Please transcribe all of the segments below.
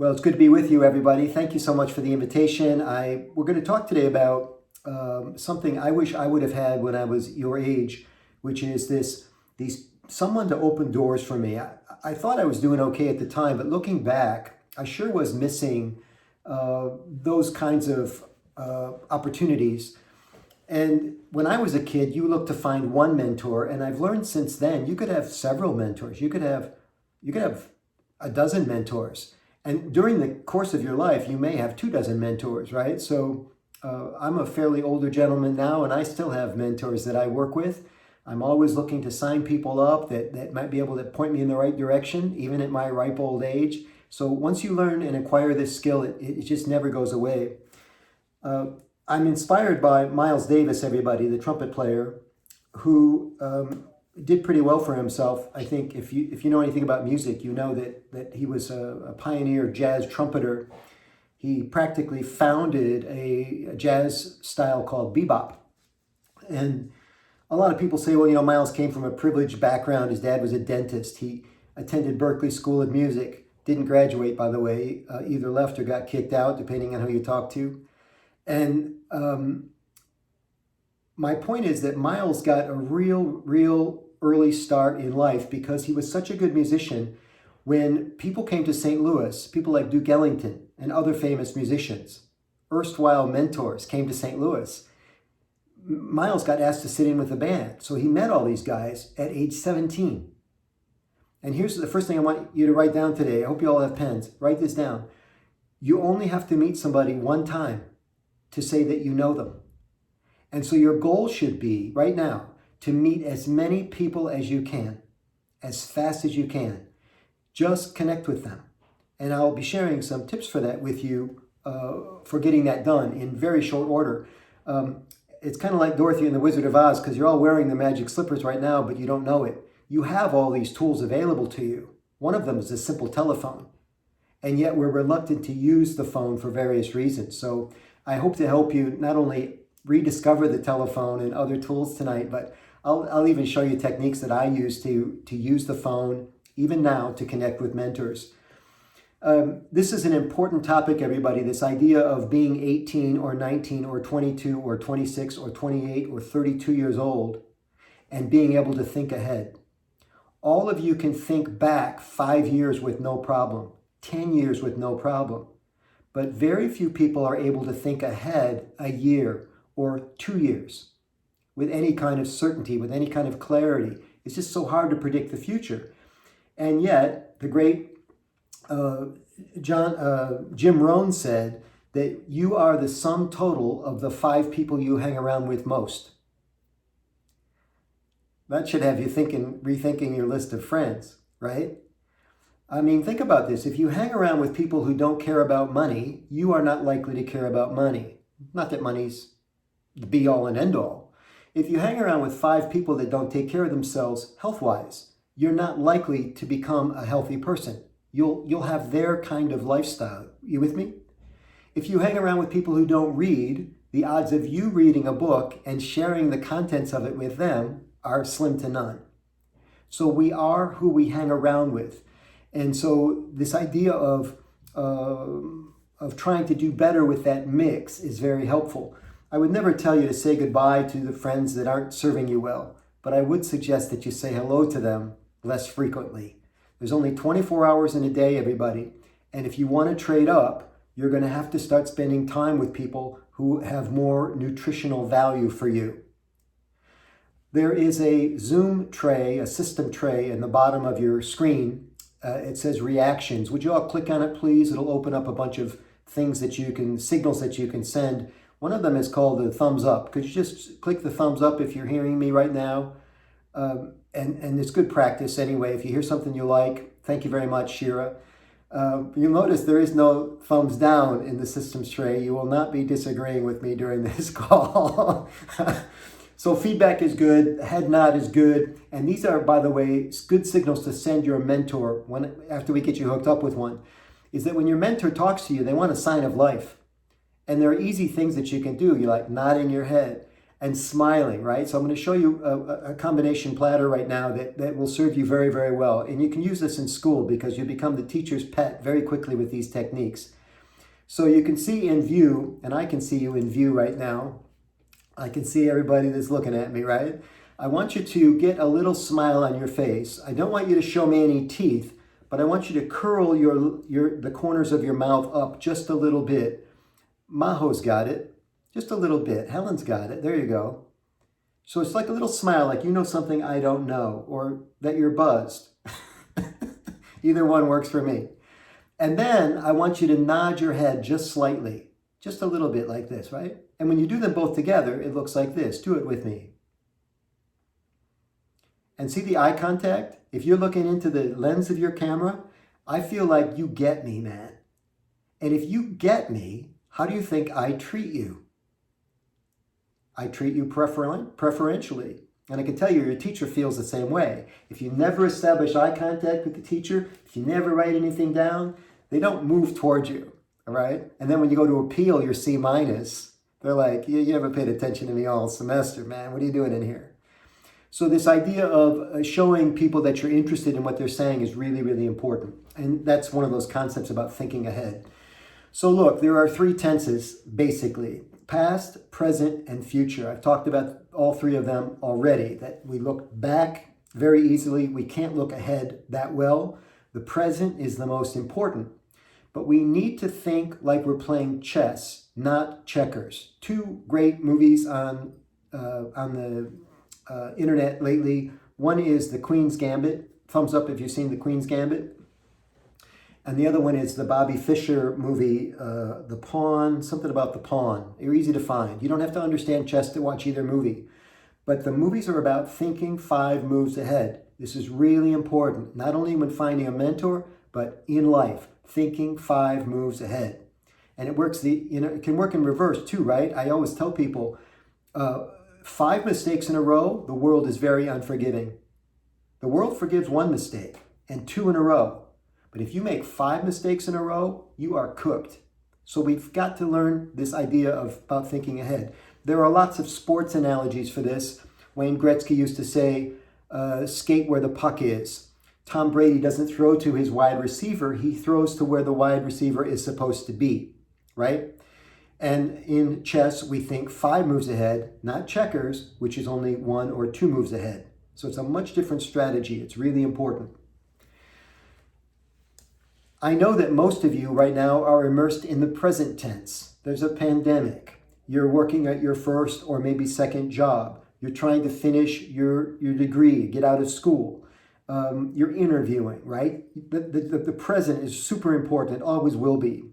Well, it's good to be with you, everybody. Thank you so much for the invitation. We're going to talk today about something I wish I would have had when I was your age, which is someone to open doors for me. I thought I was doing okay at the time, but looking back, I sure was missing those kinds of opportunities. And when I was a kid, you looked to find one mentor, and I've learned since then you could have several mentors. You could have a dozen mentors. And during the course of your life, you may have 24 mentors, right? So I'm a fairly older gentleman now, and I still have mentors that I work with. I'm always looking to sign people up that might be able to point me in the right direction, even at my ripe old age. So once you learn and acquire this skill, it just never goes away. I'm inspired by Miles Davis, everybody, the trumpet player, who did pretty well for himself. I think if you know anything about music, you know that he was a pioneer jazz trumpeter. He practically founded a jazz style called bebop. And a lot of people say, well, Miles came from a privileged background. His dad was a dentist. He attended Berklee School of Music. Didn't graduate, by the way. Either left or got kicked out, depending on who you talk to. And my point is that Miles got a real early start in life because he was such a good musician. When people came to St. Louis, people like Duke Ellington and other famous musicians, erstwhile mentors, came to St. Louis, Miles got asked to sit in with the band. So he met all these guys at age 17. And here's the first thing I want you to write down today. I hope you all have pens. Write this down. You only have to meet somebody one time to say that you know them. And so your goal should be, right now, to meet as many people as you can, as fast as you can. Just connect with them. And I'll be sharing some tips for that with you for getting that done in very short order. It's kind of like Dorothy and the Wizard of Oz, because you're all wearing the magic slippers right now, but you don't know it. You have all these tools available to you. One of them is a simple telephone. And yet we're reluctant to use the phone for various reasons. So I hope to help you not only rediscover the telephone and other tools tonight, but I'll even show you techniques that I use to use the phone, even now, to connect with mentors. This is an important topic, everybody, this idea of being 18 or 19 or 22 or 26 or 28 or 32 years old and being able to think ahead. All of you can think back 5 years with no problem, 10 years with no problem. But very few people are able to think ahead a year or 2 years with any kind of certainty, with any kind of clarity. It's just so hard to predict the future. And yet, the great Jim Rohn said that you are the sum total of the 5 people you hang around with most. That should have you rethinking your list of friends, right? I mean, think about this. If you hang around with people who don't care about money, you are not likely to care about money. Not that money's the be-all and end-all. If you hang around with 5 people that don't take care of themselves health-wise, you're not likely to become a healthy person. You'll have their kind of lifestyle. You with me? If you hang around with people who don't read, the odds of you reading a book and sharing the contents of it with them are slim to none. So we are who we hang around with. And so this idea of trying to do better with that mix is very helpful. I would never tell you to say goodbye to the friends that aren't serving you well, but I would suggest that you say hello to them less frequently. There's only 24 hours in a day, everybody. And if you want to trade up, you're going to have to start spending time with people who have more nutritional value for you. There is a Zoom tray, a system tray in the bottom of your screen. It says reactions. Would you all click on it, please? It'll open up a bunch of things signals that you can send. One of them is called the thumbs up. Could you just click the thumbs up if you're hearing me right now? And it's good practice anyway. If you hear something you like, thank you very much, Shira. You'll notice there is no thumbs down in the systems tray. You will not be disagreeing with me during this call. So feedback is good, head nod is good, and these are, by the way, good signals to send your mentor after we get you hooked up with one, is that when your mentor talks to you, they want a sign of life. And there are easy things that you can do. You like nodding your head. and smiling, right? So I'm going to show you a combination platter right now that will serve you very, very well. And you can use this in school because you become the teacher's pet very quickly with these techniques. So you can see in view, and I can see you in view right now. I can see everybody that's looking at me, right? I want you to get a little smile on your face. I don't want you to show me any teeth, but I want you to curl the corners of your mouth up just a little bit. Maho's got it. Just a little bit. Helen's got it. There you go. So it's like a little smile, like you know something I don't know, or that you're buzzed. Either one works for me. And then I want you to nod your head just slightly, just a little bit like this, right? And when you do them both together, it looks like this. Do it with me. And see the eye contact? If you're looking into the lens of your camera, I feel like you get me, man. And if you get me, how do you think I treat you? I treat you preferentially. And I can tell you, your teacher feels the same way. If you never establish eye contact with the teacher, if you never write anything down, they don't move towards you, all right? And then when you go to appeal your C-, they're like, you never paid attention to me all semester, man. What are you doing in here? So this idea of showing people that you're interested in what they're saying is really, really important. And that's one of those concepts about thinking ahead. So look, there are 3 tenses, basically. Past, present, and future. I've talked about all 3 of them already, that we look back very easily. We can't look ahead that well. The present is the most important. But we need to think like we're playing chess, not checkers. 2 great movies on the internet lately. One is The Queen's Gambit. Thumbs up if you've seen The Queen's Gambit. And the other one is the Bobby Fischer movie, The Pawn, something about the pawn. They're easy to find. You don't have to understand chess to watch either movie. But the movies are about thinking 5 moves ahead. This is really important, not only when finding a mentor, but in life, thinking 5 moves ahead. And it works, it can work in reverse too, right? I always tell people, 5 mistakes in a row, the world is very unforgiving. The world forgives 1 mistake and 2 in a row. But if you make 5 mistakes in a row, you are cooked. So we've got to learn this idea about thinking ahead. There are lots of sports analogies for this. Wayne Gretsky used to say, skate where the puck is. Tom Brady doesn't throw to his wide receiver. He throws to where the wide receiver is supposed to be, right? And in chess, we think 5 moves ahead, not checkers, which is only 1 or 2 moves ahead. So it's a much different strategy. It's really important. I know that most of you right now are immersed in the present tense. There's a pandemic. You're working at your first or maybe second job. You're trying to finish your degree, get out of school. You're interviewing, right? The present is super important. It always will be.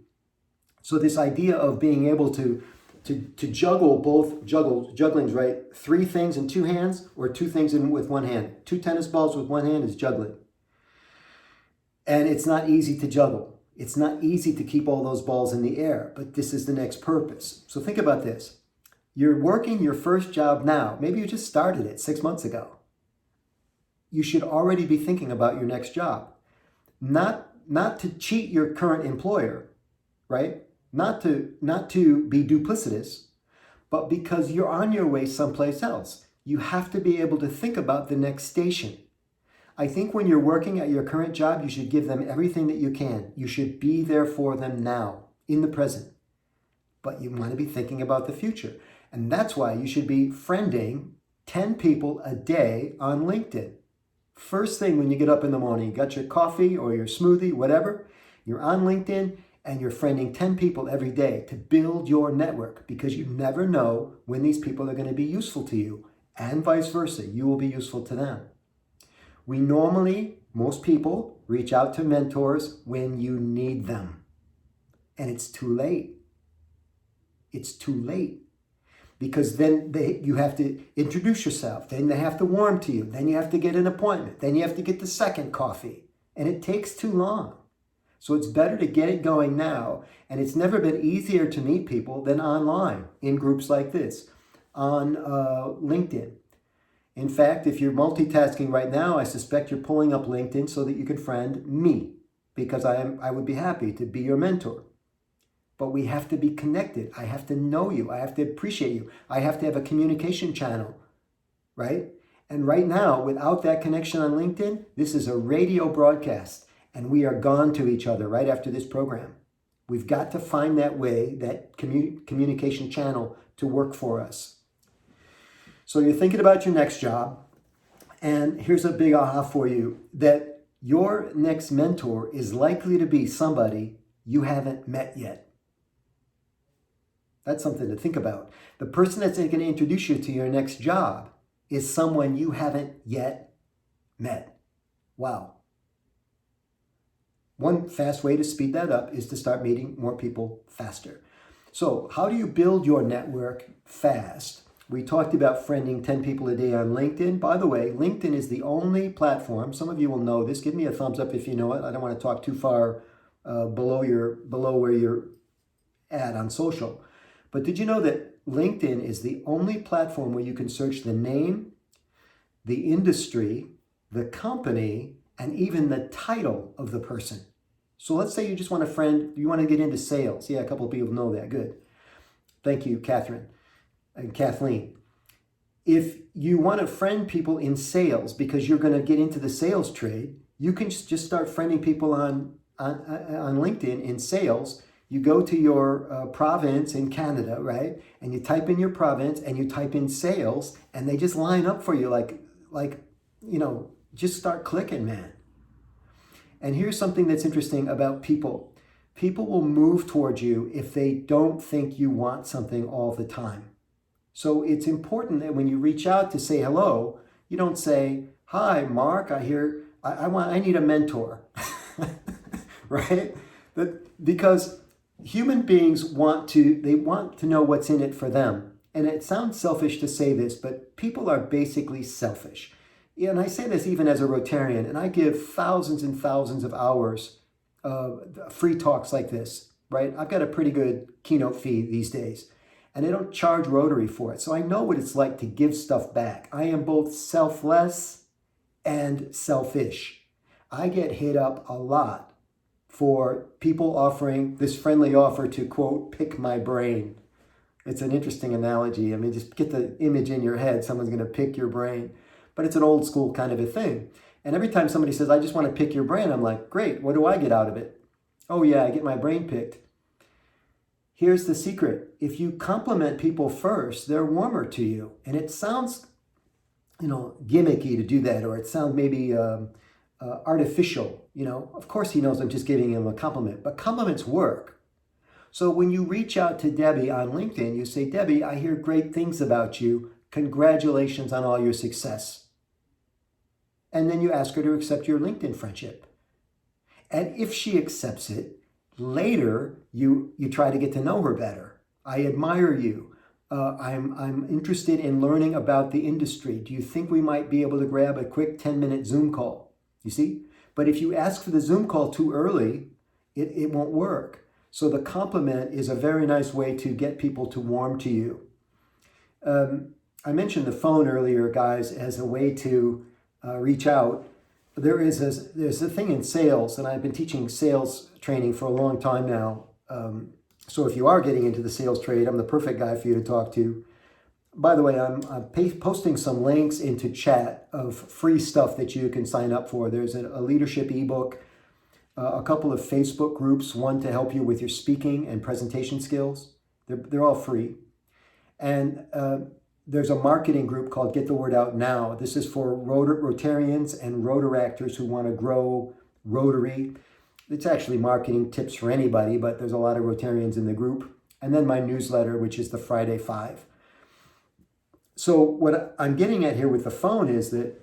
So this idea of being able to juggle juggling's right, 3 things in 2 hands or 2 things with 1 hand. 2 tennis balls with 1 hand is juggling. And it's not easy to juggle. It's not easy to keep all those balls in the air, but this is the next purpose. So think about this. You're working your first job now. Maybe you just started it 6 months ago. You should already be thinking about your next job. Not to cheat your current employer, right? Not to be duplicitous, but because you're on your way someplace else. You have to be able to think about the next station. I think when you're working at your current job, you should give them everything that you can. You should be there for them now, in the present. But you want to be thinking about the future. And that's why you should be friending 10 people a day on LinkedIn. First thing when you get up in the morning, you got your coffee or your smoothie, whatever, you're on LinkedIn and you're friending 10 people every day to build your network, because you never know when these people are going to be useful to you, and vice versa. You will be useful to them. We normally, most people, reach out to mentors when you need them. And it's too late. It's too late. Because then you have to introduce yourself. Then they have to warm to you. Then you have to get an appointment. Then you have to get the second coffee. And it takes too long. So it's better to get it going now. And it's never been easier to meet people than online in groups like this, on LinkedIn. In fact, if you're multitasking right now, I suspect you're pulling up LinkedIn so that you can friend me, because I would be happy to be your mentor. but we have to be connected. I have to know you. I have to appreciate you. I have to have a communication channel, right? And right now, without that connection on LinkedIn, this is a radio broadcast, and we are gone to each other right after this program. We've got to find that way, that communication channel to work for us. So you're thinking about your next job, and here's a big aha for you, that your next mentor is likely to be somebody you haven't met yet. That's something to think about. The person that's going to introduce you to your next job is someone you haven't yet met. Wow. One fast way to speed that up is to start meeting more people faster. So how do you build your network fast? We talked about friending 10 people a day on LinkedIn. By the way, LinkedIn is the only platform, some of you will know this, give me a thumbs up if you know it. I don't want to talk too far below where you're at on social. But did you know that LinkedIn is the only platform where you can search the name, the industry, the company, and even the title of the person? So let's say you just want a friend, you want to get into sales. Yeah, a couple of people know that. Good. Thank you, Catherine and Kathleen. If you want to friend people in sales because you're going to get into the sales trade, you can just start friending people on LinkedIn in sales. You go to your province in Canada, right? And you type in your province and you type in sales, and they just line up for you like just start clicking, man. And here's something that's interesting about people. People will move towards you if they don't think you want something all the time. So it's important that when you reach out to say hello, you don't say, "Hi, Mark, I need a mentor," right? Because human beings want to know what's in it for them. And it sounds selfish to say this, but people are basically selfish. And I say this even as a Rotarian, and I give thousands and thousands of hours of free talks like this, right? I've got a pretty good keynote fee these days, and I don't charge Rotary for it. So I know what it's like to give stuff back. I am both selfless and selfish. I get hit up a lot for people offering this friendly offer to, quote, pick my brain. It's an interesting analogy. I mean, just get the image in your head. Someone's going to pick your brain. But it's an old school kind of a thing. And every time somebody says, "I just want to pick your brain," I'm like, great, what do I get out of it? Oh yeah, I get my brain picked. Here's the secret. If you compliment people first, they're warmer to you. And it sounds, gimmicky to do that, or it sounds maybe artificial. Of course he knows I'm just giving him a compliment, but compliments work. So when you reach out to Debbie on LinkedIn, you say, "Debbie, I hear great things about you. Congratulations on all your success." And then you ask her to accept your LinkedIn friendship. And if she accepts it, later you try to get to know her better. "I admire you. I'm interested in learning about the industry. Do you think we might be able to grab a quick 10-minute Zoom call?" You see? But if you ask for the Zoom call too early, it won't work. So the compliment is a very nice way to get people to warm to you. I mentioned the phone earlier, guys, as a way to reach out. There's a thing in sales, and I've been teaching sales training for a long time now. So if you are getting into the sales trade, I'm the perfect guy for you to talk to. By the way, I'm posting some links into chat of free stuff that you can sign up for. There's a leadership ebook, a couple of Facebook groups, one to help you with your speaking and presentation skills. They're all free. And there's a marketing group called Get the Word Out Now. This is for Rotarians and Rotaractors who want to grow Rotary. It's actually marketing tips for anybody, but there's a lot of Rotarians in the group. And then my newsletter, which is the Friday 5. So what I'm getting at here with the phone is that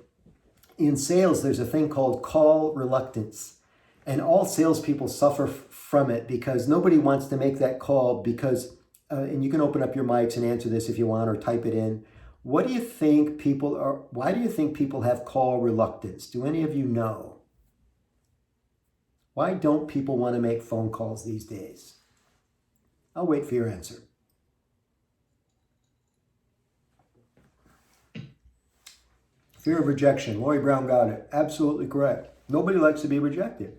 in sales, there's a thing called call reluctance. And all salespeople suffer from it because nobody wants to make that call because and you can open up your mics and answer this if you want, or type it in. Why do you think people have call reluctance? Do any of you know? Why don't people want to make phone calls these days? I'll wait for your answer. Fear of rejection. Lori Brown got it. Absolutely correct. Nobody likes to be rejected.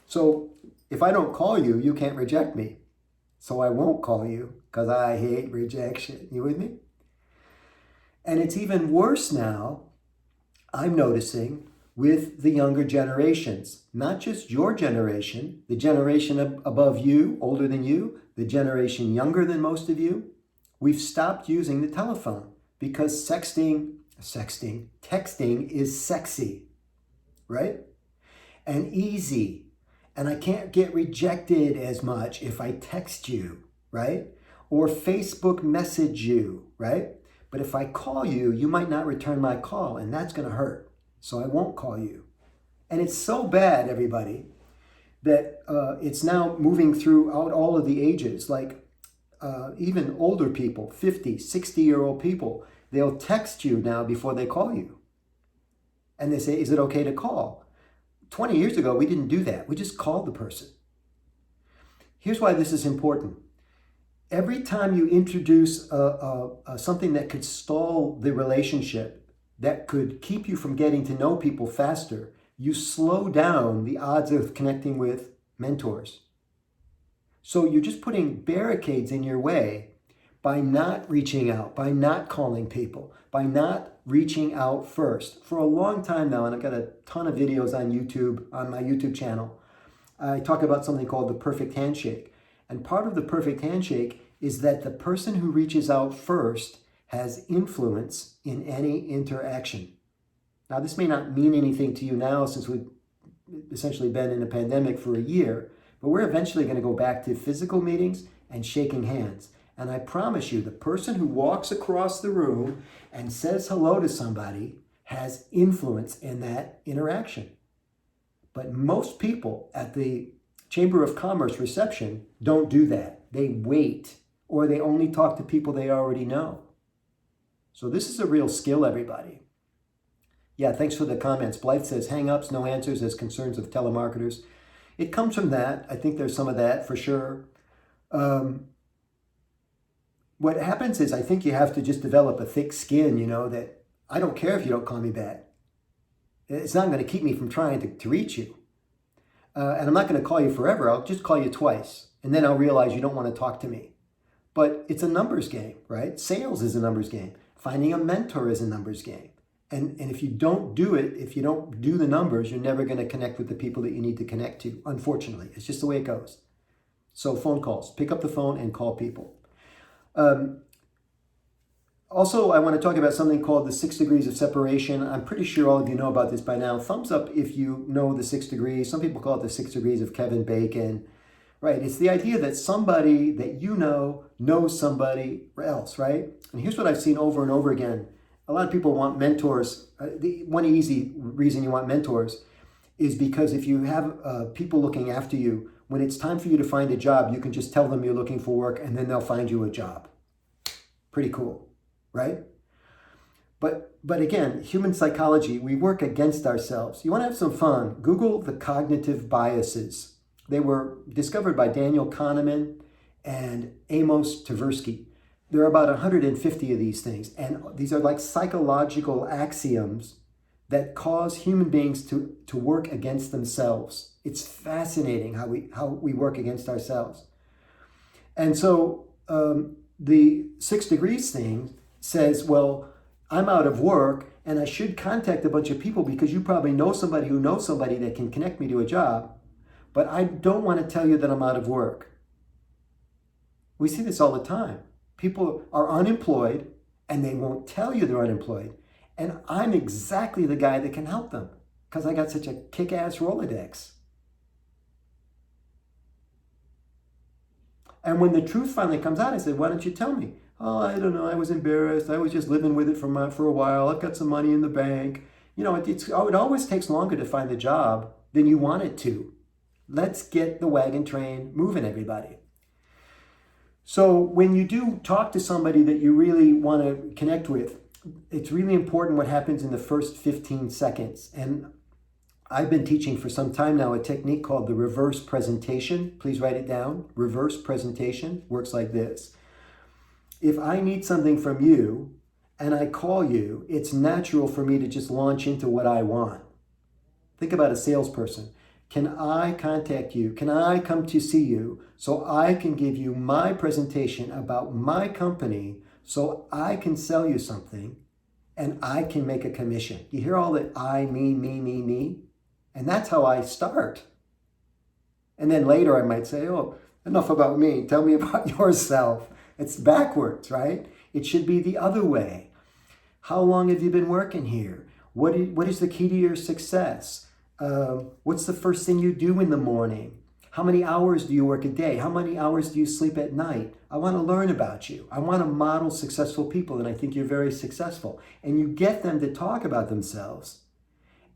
So if I don't call you, you can't reject me. So I won't call you because I hate rejection. You with me? And it's even worse now, I'm noticing, with the younger generations. Not just your generation, the generation above you, older than you, the generation younger than most of you. We've stopped using the telephone because texting is sexy, right? And easy. And I can't get rejected as much if I text you, right? Or Facebook message you, right? But if I call you, you might not return my call, and that's going to hurt. So I won't call you. And it's so bad, everybody, that it's now moving throughout all of the ages. Like even older people, 50, 60-year-old people, they'll text you now before they call you. And they say, is it okay to call? 20 years ago, we didn't do that. We just called the person. Here's why this is important. Every time you introduce something that could stall the relationship, that could keep you from getting to know people faster, you slow down the odds of connecting with mentors. So you're just putting barricades in your way by not reaching out, by not calling people, by not reaching out first. For a long time now, and I've got a ton of videos on YouTube, on my YouTube channel, I talk about something called the perfect handshake. And part of the perfect handshake is that the person who reaches out first has influence in any interaction. Now, this may not mean anything to you now since we've essentially been in a pandemic for a year, but we're eventually going to go back to physical meetings and shaking hands. And I promise you, the person who walks across the room and says hello to somebody has influence in that interaction. But most people at the Chamber of Commerce reception don't do that. They wait, or they only talk to people they already know. So this is a real skill, everybody. Yeah, thanks for the comments. Blythe says, hang-ups, no answers as concerns of telemarketers. It comes from that. I think there's some of that for sure. What happens is I think you have to just develop a thick skin, that I don't care if you don't call me back. It's not going to keep me from trying to reach you. And I'm not going to call you forever. I'll just call you twice. And then I'll realize you don't want to talk to me. But it's a numbers game, right? Sales is a numbers game. Finding a mentor is a numbers game. And if you don't do it, if you don't do the numbers, you're never going to connect with the people that you need to connect to, unfortunately. It's just the way it goes. So phone calls. Pick up the phone and call people. Also, I want to talk about something called the 6 degrees of separation. I'm pretty sure all of you know about this by now. Thumbs up if you know the 6 degrees. Some people call it the 6 degrees of Kevin Bacon. Right, it's the idea that somebody that you know knows somebody else, right? And here's what I've seen over and over again. A lot of people want mentors. The one easy reason you want mentors is because if you have people looking after you, when it's time for you to find a job, you can just tell them you're looking for work and then they'll find you a job. Pretty cool, right? But again, human psychology, we work against ourselves. You want to have some fun? Google the cognitive biases. They were discovered by Daniel Kahneman and Amos Tversky. There are about 150 of these things, and these are like psychological axioms that cause human beings to work against themselves. It's fascinating how we work against ourselves. And so the 6 degrees thing says, well, I'm out of work and I should contact a bunch of people because you probably know somebody who knows somebody that can connect me to a job, but I don't want to tell you that I'm out of work. We see this all the time. People are unemployed and they won't tell you they're unemployed. And I'm exactly the guy that can help them because I got such a kick-ass Rolodex. And when the truth finally comes out, I said, why don't you tell me? Oh, I don't know. I was embarrassed. I was just living with it for a while. I've got some money in the bank. It always takes longer to find the job than you want it to. Let's get the wagon train moving, everybody. So when you do talk to somebody that you really want to connect with, it's really important what happens in the first 15 seconds. And I've been teaching for some time now a technique called the reverse presentation. Please write it down. Reverse presentation works like this. If I need something from you and I call you, it's natural for me to just launch into what I want. Think about a salesperson. Can I contact you? Can I come to see you so I can give you my presentation about my company so I can sell you something and I can make a commission? You hear all that I, me. And that's how I start. And then later I might say, oh, enough about me. Tell me about yourself. It's backwards, right? It should be the other way. How long have you been working here? What is the key to your success? What's the first thing you do in the morning? How many hours do you work a day? How many hours do you sleep at night? I want to learn about you. I want to model successful people, and I think you're very successful. And you get them to talk about themselves,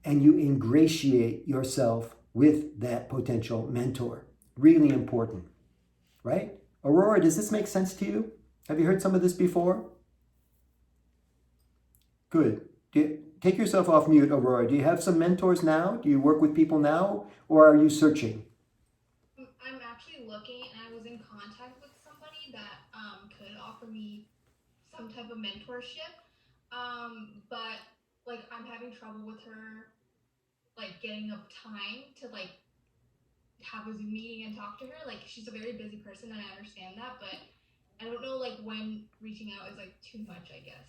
and you ingratiate yourself with that potential mentor. Really important, right? Aurora, does this make sense to you? Have you heard some of this before? Good. Take yourself off mute, Aurora. Do you have some mentors now? Do you work with people now? Or are you searching? I'm actually looking, and I was in contact with somebody that could offer me some type of mentorship. But like I'm having trouble with her, like getting up time to like have a Zoom meeting and talk to her. Like she's a very busy person, and I understand that, but I don't know like when reaching out is like too much, I guess.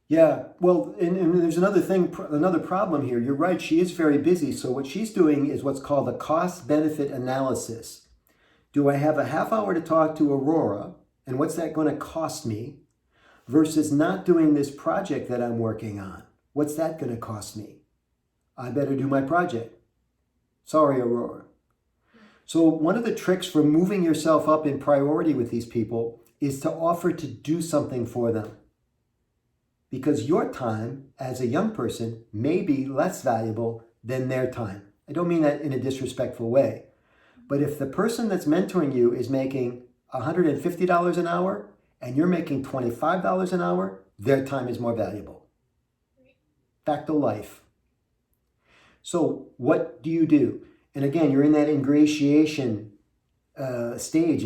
Yeah, well, and there's another thing, another problem here. You're right, she is very busy. So what she's doing is what's called a cost-benefit analysis. Do I have a half hour to talk to Aurora, and what's that going to cost me, versus not doing this project that I'm working on? What's that going to cost me? I better do my project. Sorry, Aurora. So one of the tricks for moving yourself up in priority with these people is to offer to do something for them. Because your time as a young person may be less valuable than their time. I don't mean that in a disrespectful way. But if the person that's mentoring you is making $150 an hour and you're making $25 an hour, their time is more valuable. Fact of life. So what do you do? And again, you're in that ingratiation stage,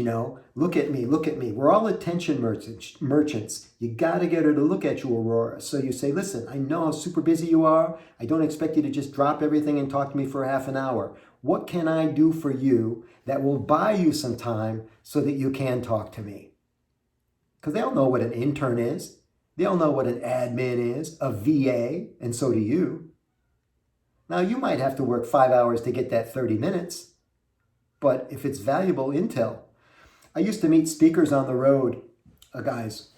look at me. We're all attention merchants. You got to get her to look at you, Aurora. So you say, listen, I know how super busy you are. I don't expect you to just drop everything and talk to me for half an hour. What can I do for you that will buy you some time so that you can talk to me? Because they all know what an intern is. They all know what an admin is, a VA, and so do you. Now, you might have to work 5 hours to get that 30 minutes, but if it's valuable intel. I used to meet speakers on the road, guys,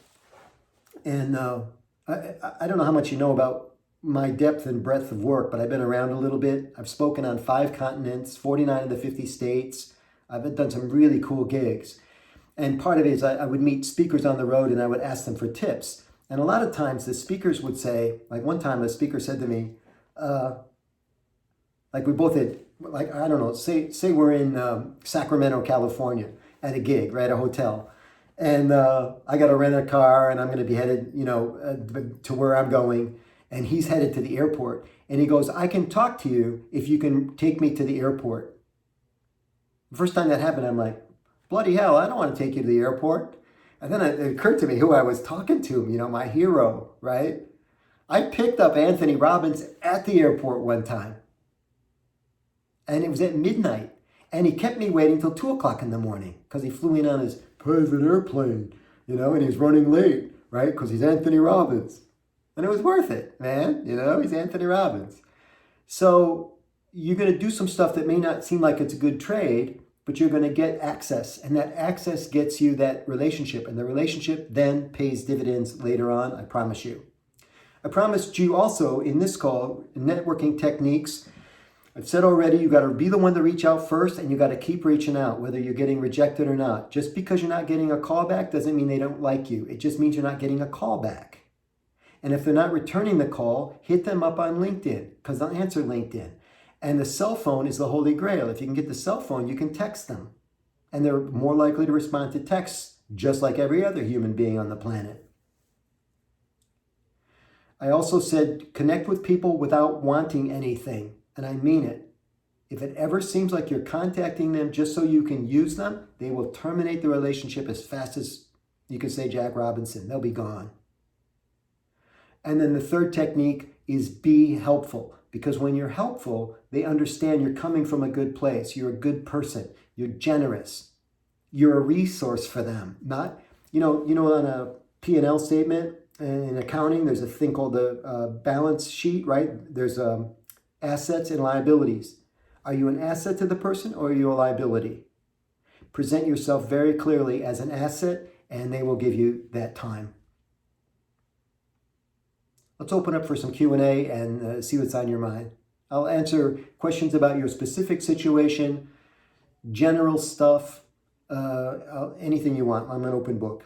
and I don't know how much you know about my depth and breadth of work, but I've been around a little bit. I've spoken on 5 continents, 49 of the 50 states. I've done some really cool gigs. And part of it is I would meet speakers on the road and I would ask them for tips. And a lot of times the speakers would say, like one time a speaker said to me, like we both had, like, I don't know, say we're in Sacramento, California at a gig, right, a hotel. And I got to rent a car and I'm going to be headed, to where I'm going. And he's headed to the airport. And he goes, I can talk to you if you can take me to the airport. The first time that happened, I'm like, bloody hell, I don't want to take you to the airport. And then it occurred to me who I was talking to, my hero, right? I picked up Anthony Robbins at the airport one time. And it was at midnight. And he kept me waiting till 2 o'clock in the morning because he flew in on his private airplane, and he's running late, right? Because he's Anthony Robbins. And it was worth it, man. He's Anthony Robbins. So you're going to do some stuff that may not seem like it's a good trade, but you're going to get access. And that access gets you that relationship. And the relationship then pays dividends later on, I promise you. I promised you also in this call, networking techniques. I've said already, you got to be the one to reach out first, and you got to keep reaching out, whether you're getting rejected or not. Just because you're not getting a call back doesn't mean they don't like you. It just means you're not getting a call back. And if they're not returning the call, hit them up on LinkedIn, because they'll answer LinkedIn. And the cell phone is the holy grail. If you can get the cell phone, you can text them. And they're more likely to respond to texts, just like every other human being on the planet. I also said, connect with people without wanting anything. And I mean it. If it ever seems like you're contacting them just so you can use them, they will terminate the relationship as fast as you can say Jack Robinson. They'll be gone. And then the third technique is be helpful. Because when you're helpful, they understand you're coming from a good place. You're a good person. You're generous. You're a resource for them. Not, on a P&L statement in accounting, there's a thing called the balance sheet, right? There's assets and liabilities. Are you an asset to the person or are you a liability? Present yourself very clearly as an asset and they will give you that time. Let's open up for some Q&A and see what's on your mind. I'll answer questions about your specific situation, general stuff, anything you want. I'm an open book.